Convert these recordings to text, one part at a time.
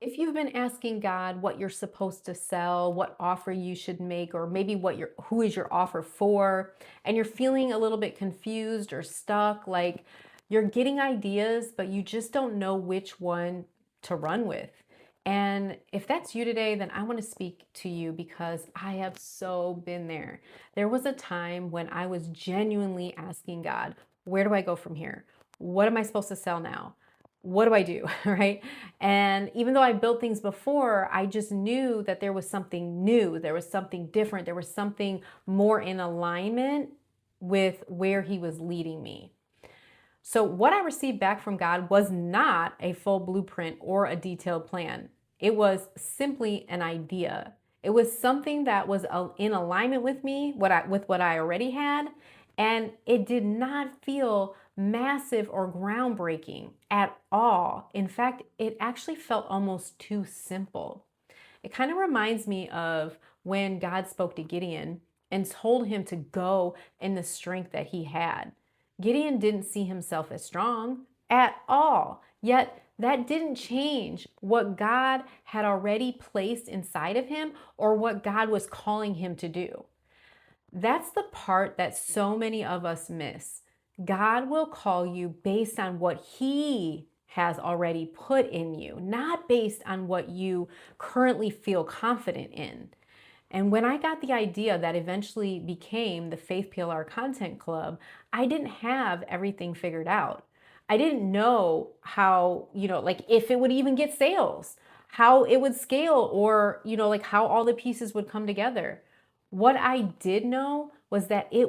If you've been asking God what you're supposed to sell, what offer you should make, or maybe who is your offer for, and you're feeling a little bit confused or stuck, like you're getting ideas, but you just don't know which one to run with. And if that's you today, then I want to speak to you because I have so been there. There was a time when I was genuinely asking God, where do I go from here? What am I supposed to sell now? What do I do? Right? And even though I built things before, I just knew that there was something new, there was something different, there was something more in alignment with where He was leading me. So, what I received back from God was not a full blueprint or a detailed plan. It was simply an idea. It was something that was in alignment with me, with what I already had, and it did not feel massive or groundbreaking at all. In fact, it actually felt almost too simple. It kind of reminds me of when God spoke to Gideon and told him to go in the strength that he had. Gideon didn't see himself as strong at all, yet that didn't change what God had already placed inside of him or what God was calling him to do. That's the part that so many of us miss. God will call you based on what He has already put in you, not based on what you currently feel confident in. And when I got the idea that eventually became the Faith PLR Content Club, I didn't have everything figured out. I didn't know how, like if it would even get sales, how it would scale, or, like how all the pieces would come together. What I did know was that it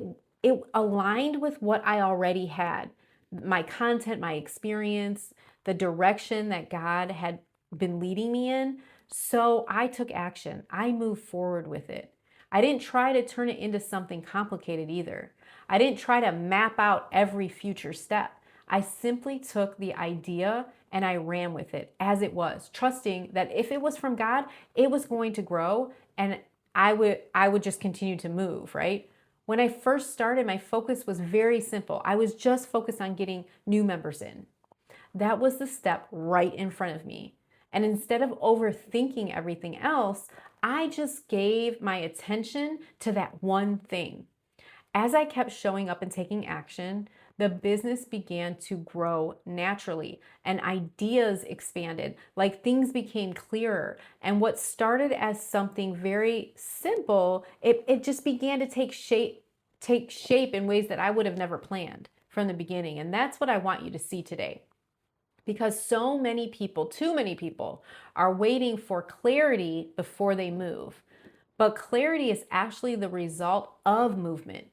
aligned with what I already had. My content, my experience, the direction that God had been leading me in. So I took action. I moved forward with it. I didn't try to turn it into something complicated either. I didn't try to map out every future step. I simply took the idea and I ran with it as it was, trusting that if it was from God, it was going to grow and I would just continue to move, right? When I first started, my focus was very simple. I was just focused on getting new members in. That was the step right in front of me. And instead of overthinking everything else, I just gave my attention to that one thing. As I kept showing up and taking action, the business began to grow naturally and ideas expanded, like things became clearer. And what started as something very simple, it just began to take shape in ways that I would have never planned from the beginning. And that's what I want you to see today. Because so many people, too many people, are waiting for clarity before they move. But clarity is actually the result of movement.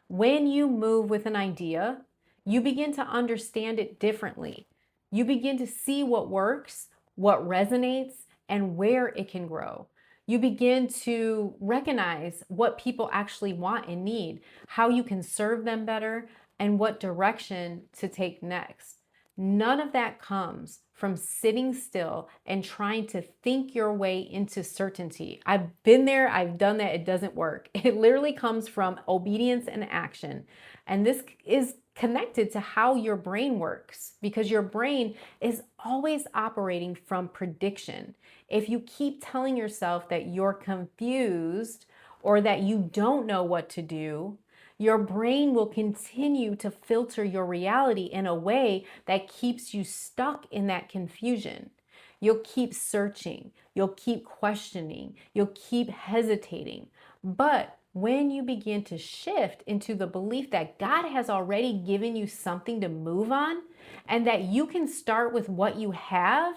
When you move with an idea, you begin to understand it differently. You begin to see what works, what resonates, and where it can grow. You begin to recognize what people actually want and need, how you can serve them better, and what direction to take next. None of that comes from sitting still and trying to think your way into certainty. I've been there, I've done that, it doesn't work. It literally comes from obedience and action. And this is connected to how your brain works because your brain is always operating from prediction. If you keep telling yourself that you're confused or that you don't know what to do, your brain will continue to filter your reality in a way that keeps you stuck in that confusion. You'll keep searching, you'll keep questioning, you'll keep hesitating. But when you begin to shift into the belief that God has already given you something to move on and that you can start with what you have,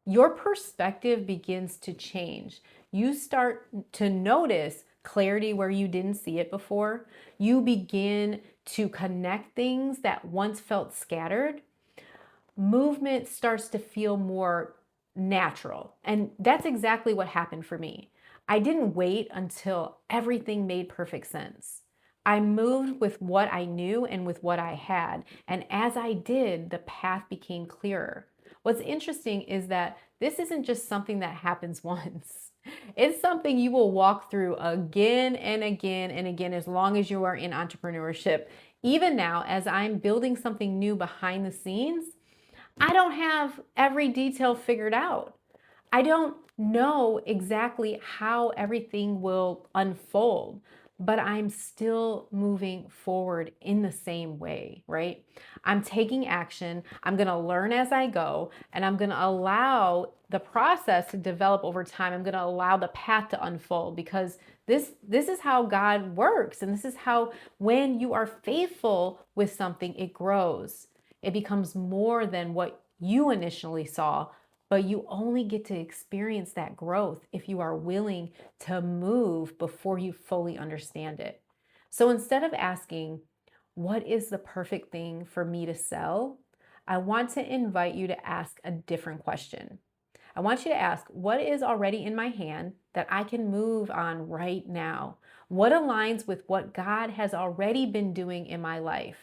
your perspective begins to change. You start to notice clarity where you didn't see it before. You begin to connect things that once felt scattered. Movement starts to feel more natural. And that's exactly what happened for me. I didn't wait until everything made perfect sense. I moved with what I knew and with what I had. And as I did, the path became clearer. What's interesting is that this isn't just something that happens once. It's something you will walk through again and again and again as long as you are in entrepreneurship. Even now, as I'm building something new behind the scenes, I don't have every detail figured out. I don't know exactly how everything will unfold, but I'm still moving forward in the same way, right? I'm taking action. I'm going to learn as I go, and I'm going to allow the process to develop over time. I'm going to allow the path to unfold because this is how God works, and this is how when you are faithful with something, it grows. It becomes more than what you initially saw, but you only get to experience that growth if you are willing to move before you fully understand it. So instead of asking, what is the perfect thing for me to sell? I want to invite you to ask a different question. I want you to ask, what is already in my hand that I can move on right now? What aligns with what God has already been doing in my life?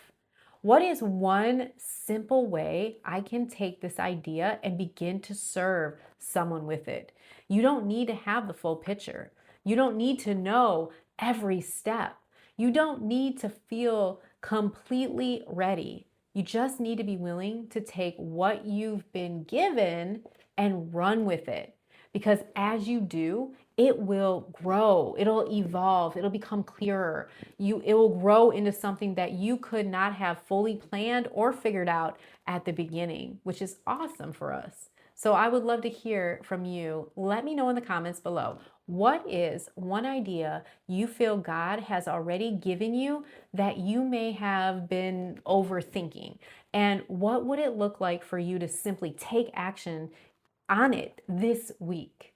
What is one simple way I can take this idea and begin to serve someone with it? You don't need to have the full picture. You don't need to know every step. You don't need to feel completely ready. You just need to be willing to take what you've been given and run with it. Because as you do, it will grow, it'll evolve, it'll become clearer. It will grow into something that you could not have fully planned or figured out at the beginning, which is awesome for us. So I would love to hear from you. Let me know in the comments below. What is one idea you feel God has already given you that you may have been overthinking? And what would it look like for you to simply take action on it this week?